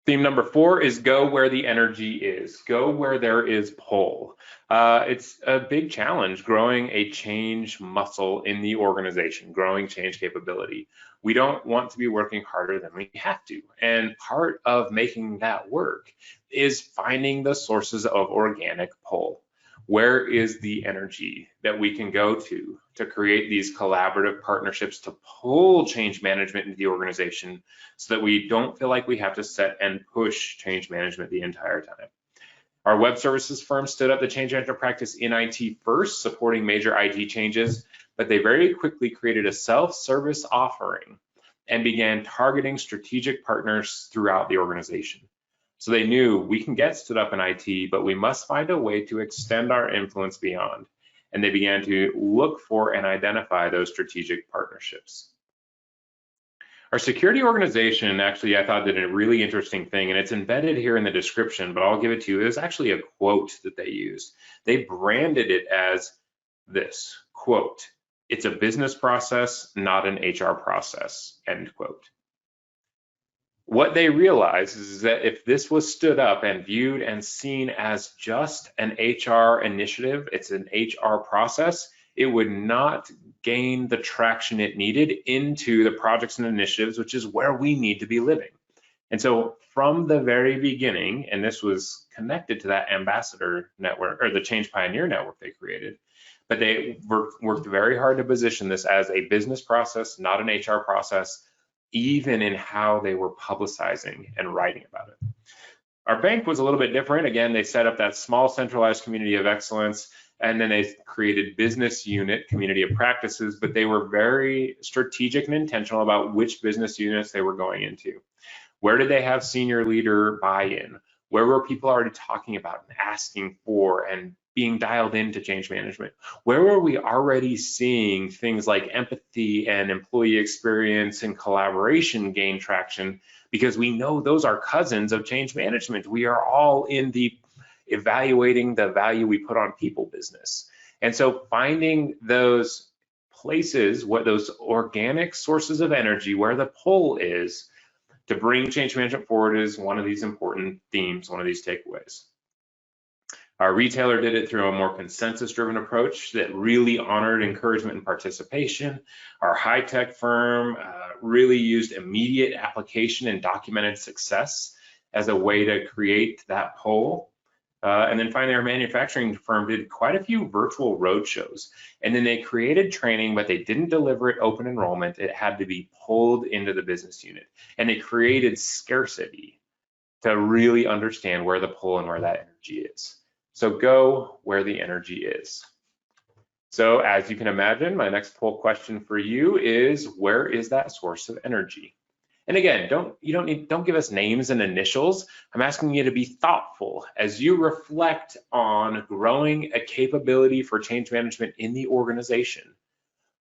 Theme number 4 is go where the energy is. Go where there is pull. It's a big challenge growing a change muscle in the organization, growing change capability. We don't want to be working harder than we have to. And part of making that work is finding the sources of organic pull. Where is the energy that we can go to create these collaborative partnerships to pull change management into the organization so that we don't feel like we have to set and push change management the entire time. Our web services firm stood up the change management practice in IT first, supporting major IT changes, but they very quickly created a self-service offering and began targeting strategic partners throughout the organization. So they knew we can get stood up in IT, but we must find a way to extend our influence beyond. And they began to look for and identify those strategic partnerships. Our security organization, actually, I thought did a really interesting thing, and it's embedded here in the description, but I'll give it to you. It was actually a quote that they used. They branded it as this, quote, "It's a business process, not an HR process," end quote. What they realized is that if this was stood up and viewed and seen as just an HR initiative, it's an HR process, it would not gain the traction it needed into the projects and initiatives, which is where we need to be living. And so from the very beginning, and this was connected to that ambassador network or the Change Pioneer network they created, but they worked very hard to position this as a business process, not an HR process, even in how they were publicizing and writing about it. Our bank was a little bit different. Again, they set up that small centralized community of excellence, and then they created business unit community of practices, but they were very strategic and intentional about which business units they were going into. Where did they have senior leader buy-in? Where were people already talking about and asking for and being dialed into change management? Where were we already seeing things like empathy and employee experience and collaboration gain traction? Because we know those are cousins of change management. We are all in the evaluating the value we put on people business. And so finding those places, what those organic sources of energy, where the pull is to bring change management forward is one of these important themes, one of these takeaways. Our retailer did it through a more consensus-driven approach that really honored encouragement and participation. Our high-tech firm really used immediate application and documented success as a way to create that pull. And then finally, our manufacturing firm did quite a few virtual roadshows. And then they created training, but they didn't deliver it open enrollment. It had to be pulled into the business unit. And they created scarcity to really understand where the pull and where that energy is. So go where the energy is. So as you can imagine, my next poll question for you is, where is that source of energy? And again, don't give us names and initials. I'm asking you to be thoughtful as you reflect on growing a capability for change management in the organization.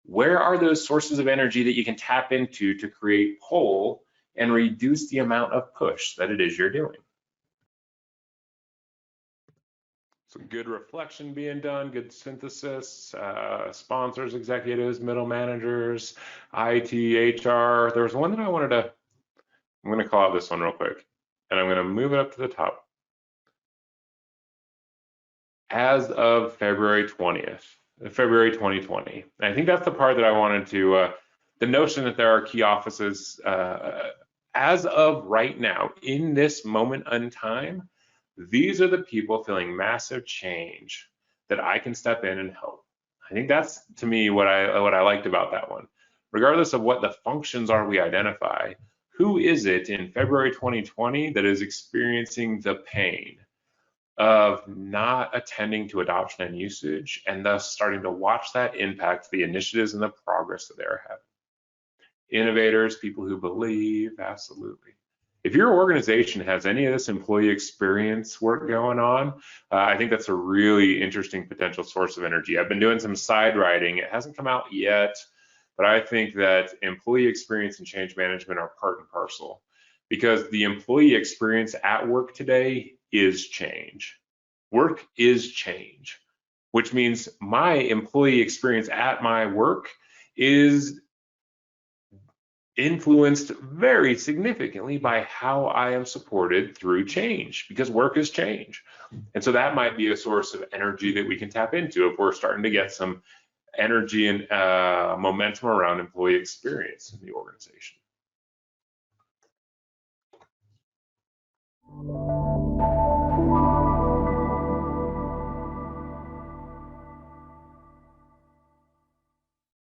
Where are those sources of energy that you can tap into to create pull and reduce the amount of push that it is you're doing? Some good reflection being done, good synthesis, sponsors, executives, middle managers, IT, HR. There was one that I'm going to call out this one real quick, and I'm going to move it up to the top. As of February 20th, February 2020. And I think that's the part that I wanted to, the notion that there are key offices, as of right now, in this moment in time, these are the people feeling massive change that I can step in and help. I think that's, to me, what I liked about that one. Regardless of what the functions are we identify, who is it in February 2020 that is experiencing the pain of not attending to adoption and usage, and thus starting to watch that impact the initiatives and the progress that they're having? Innovators, people who believe, absolutely. If your organization has any of this employee experience work going on, I think that's a really interesting potential source of energy. I've been doing some side writing. It hasn't come out yet, but I think that employee experience and change management are part and parcel, because the employee experience at work today is change. Work is change, which means my employee experience at my work is influenced very significantly by how I am supported through change, because work is change. And so that might be a source of energy that we can tap into if we're starting to get some energy and momentum around employee experience in the organization.